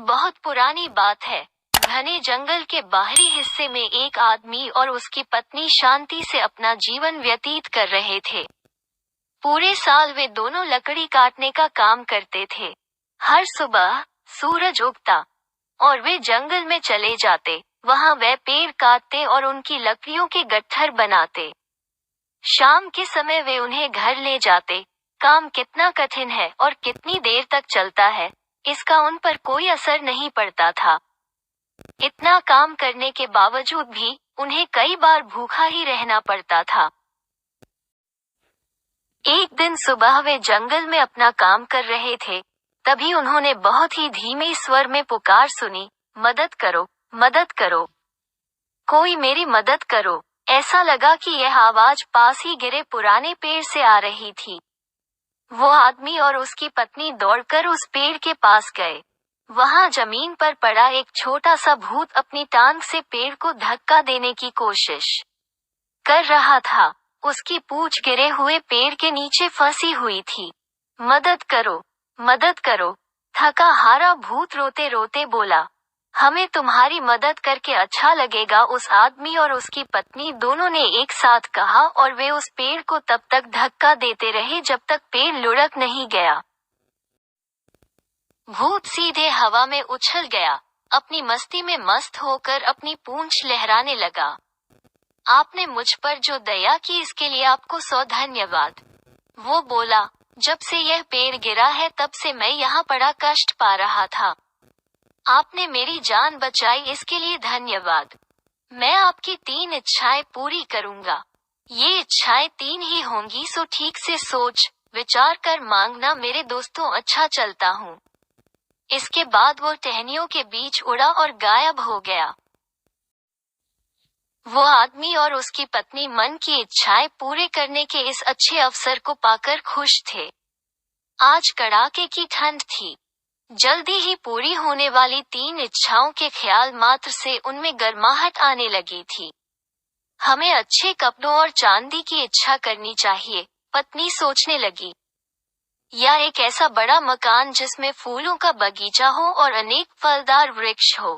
बहुत पुरानी बात है। घने जंगल के बाहरी हिस्से में एक आदमी और उसकी पत्नी शांति से अपना जीवन व्यतीत कर रहे थे। पूरे साल वे दोनों लकड़ी काटने का काम करते थे। हर सुबह सूरज उगता और वे जंगल में चले जाते। वहां वे पेड़ काटते और उनकी लकड़ियों के गट्ठर बनाते। शाम के समय वे उन्हें घर ले जाते। काम कितना कठिन है और कितनी देर तक चलता है, इसका उन पर कोई असर नहीं पड़ता था। इतना काम करने के बावजूद भी उन्हें कई बार भूखा ही रहना पड़ता था। एक दिन सुबह वे जंगल में अपना काम कर रहे थे, तभी उन्होंने बहुत ही धीमे स्वर में पुकार सुनी, मदद करो, मदद करो, कोई मेरी मदद करो। ऐसा लगा कि यह आवाज पास ही गिरे पुराने पेड़ से आ रही थी। वो आदमी और उसकी पत्नी दौड़कर उस पेड़ के पास गए। वहां जमीन पर पड़ा एक छोटा सा भूत अपनी टांग से पेड़ को धक्का देने की कोशिश कर रहा था। उसकी पूंछ गिरे हुए पेड़ के नीचे फंसी हुई थी। मदद करो, मदद करो, थका हारा भूत रोते रोते बोला। हमें तुम्हारी मदद करके अच्छा लगेगा, उस आदमी और उसकी पत्नी दोनों ने एक साथ कहा और वे उस पेड़ को तब तक धक्का देते रहे जब तक पेड़ लुढ़क नहीं गया। भूत सीधे हवा में उछल गया, अपनी मस्ती में मस्त होकर अपनी पूंछ लहराने लगा। आपने मुझ पर जो दया की इसके लिए आपको 100 धन्यवाद। वो बोला, जब से यह पेड़ गिरा है तब से मैं यहाँ बड़ा कष्ट पा रहा था। आपने मेरी जान बचाई, इसके लिए धन्यवाद। मैं आपकी 3 इच्छाएं पूरी करूंगा। ये इच्छाएं 3 ही होंगी, सो ठीक से सोच विचार कर मांगना मेरे दोस्तों। अच्छा चलता हूँ। इसके बाद वो टहनियों के बीच उड़ा और गायब हो गया। वो आदमी और उसकी पत्नी मन की इच्छाएं पूरे करने के इस अच्छे अवसर को पाकर खुश थे। आज कड़ाके की ठंड थी। जल्दी ही पूरी होने वाली 3 इच्छाओं के ख्याल मात्र से उनमें गर्माहट आने लगी थी। हमें अच्छे कपड़ों और चांदी की इच्छा करनी चाहिए, पत्नी सोचने लगी। या एक ऐसा बड़ा मकान जिसमें फूलों का बगीचा हो और अनेक फलदार वृक्ष हो।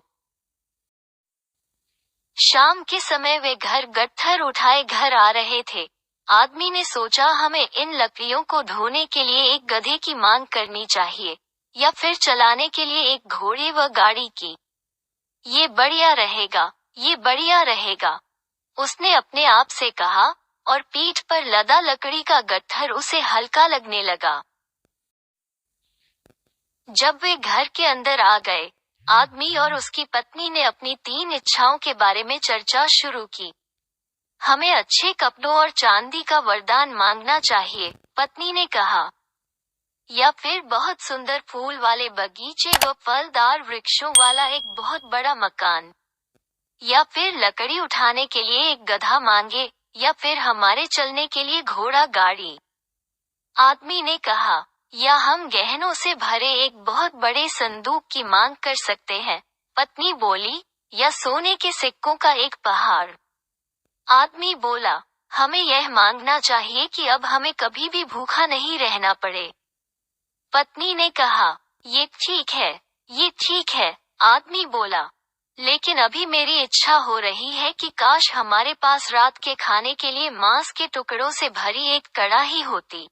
शाम के समय वे घर गट्ठर उठाए घर आ रहे थे। आदमी ने सोचा, हमें इन लकड़ियों को ढोने के लिए एक गधे की मांग करनी चाहिए, या फिर चलाने के लिए एक घोड़े व गाड़ी की। ये बढ़िया रहेगा, ये बढ़िया रहेगा, उसने अपने आप से कहा, और पीठ पर लदा लकड़ी का गट्ठर उसे हल्का लगने लगा। जब वे घर के अंदर आ गए, आदमी और उसकी पत्नी ने अपनी 3 इच्छाओं के बारे में चर्चा शुरू की। हमें अच्छे कपड़ों और चांदी का वरदान मांगना चाहिए, पत्नी ने कहा, या फिर बहुत सुंदर फूल वाले बगीचे व फलदार वृक्षों वाला एक बहुत बड़ा मकान, या फिर लकड़ी उठाने के लिए एक गधा मांगे, या फिर हमारे चलने के लिए घोड़ा गाड़ी। आदमी ने कहा, या हम गहनों से भरे एक बहुत बड़े संदूक की मांग कर सकते हैं, पत्नी बोली, या सोने के सिक्कों का एक पहाड़। आदमी बोला, हमें यह मांगना चाहिए कि अब हमें कभी भी भूखा नहीं रहना पड़े। पत्नी ने कहा, ये ठीक है, ये ठीक है। आदमी बोला, लेकिन अभी मेरी इच्छा हो रही है कि काश हमारे पास रात के खाने के लिए मांस के टुकड़ों से भरी एक कड़ाही होती।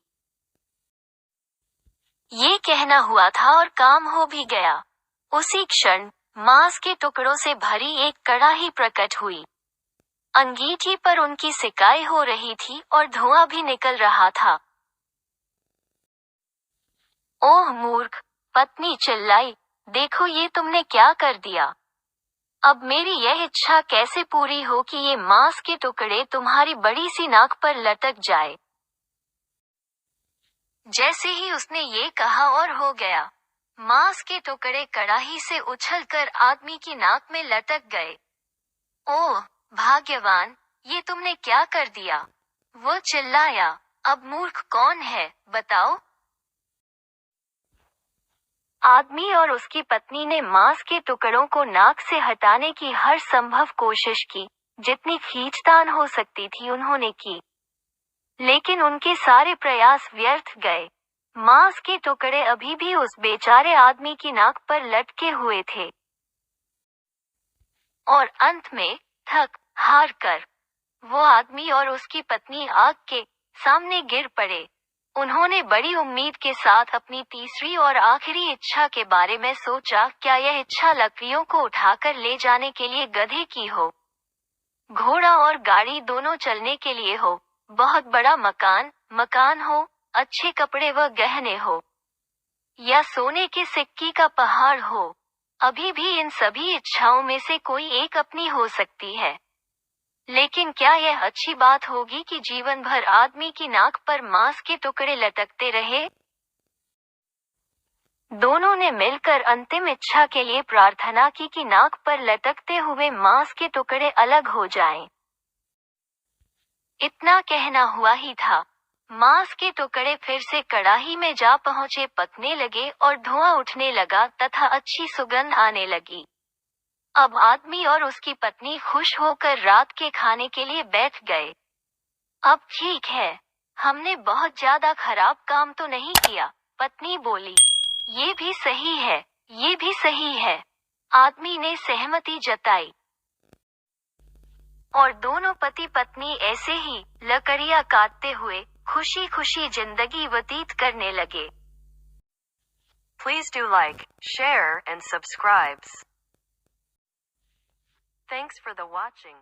ये कहना हुआ था और काम हो भी गया। उसी क्षण मांस के टुकड़ों से भरी एक कड़ाही प्रकट हुई। अंगीठी पर उनकी सिकाई हो रही थी और धुआं भी निकल रहा था। ओह मूर्ख, पत्नी चिल्लाई, देखो ये तुमने क्या कर दिया। अब मेरी यह इच्छा कैसे पूरी हो कि ये मांस के टुकड़े तुम्हारी बड़ी सी नाक पर लटक जाए। जैसे ही उसने ये कहा और हो गया, मांस के टुकड़े कड़ाही से उछलकर आदमी की नाक में लटक गए। ओह भाग्यवान, ये तुमने क्या कर दिया। वो चिल्लाया, अब मूर्ख कौन है, बताओ। आदमी और उसकी पत्नी ने मांस के टुकड़ों को नाक से हटाने की हर संभव कोशिश की, जितनी खींचतान हो सकती थी उन्होंने की, लेकिन उनके सारे प्रयास व्यर्थ गए। मांस के टुकड़े अभी भी उस बेचारे आदमी की नाक पर लटके हुए थे। और अंत में, थक हार कर, वो आदमी और उसकी पत्नी आग के सामने गिर पड़े। उन्होंने बड़ी उम्मीद के साथ अपनी तीसरी और आखिरी इच्छा के बारे में सोचा, क्या यह इच्छा लकड़ियों को उठाकर ले जाने के लिए गधे की हो, घोड़ा और गाड़ी दोनों चलने के लिए हो, बहुत बड़ा मकान हो, अच्छे कपड़े व गहने हो, या सोने के सिक्के का पहाड़ हो। अभी भी इन सभी इच्छाओं में से कोई एक अपनी हो सकती है। लेकिन क्या यह अच्छी बात होगी कि जीवन भर आदमी की नाक पर मांस के टुकड़े लटकते रहे? दोनों ने मिलकर अंतिम इच्छा के लिए प्रार्थना की कि नाक पर लटकते हुए मांस के टुकड़े अलग हो जाएं। इतना कहना हुआ ही था। मांस के टुकड़े फिर से कड़ाही में जा पहुंचे, पकने लगे और धुआं उठने लगा तथा अच्छी सुगंध आने लगी। अब आदमी और उसकी पत्नी खुश होकर रात के खाने के लिए बैठ गए। अब ठीक है, हमने बहुत ज्यादा खराब काम तो नहीं किया, पत्नी बोली। ये भी सही है, ये भी सही है, आदमी ने सहमति जताई। और दोनों पति पत्नी ऐसे ही लकड़ियां काटते हुए खुशी खुशी जिंदगी व्यतीत करने लगे। Please do like, share and subscribe. Thanks for the watching.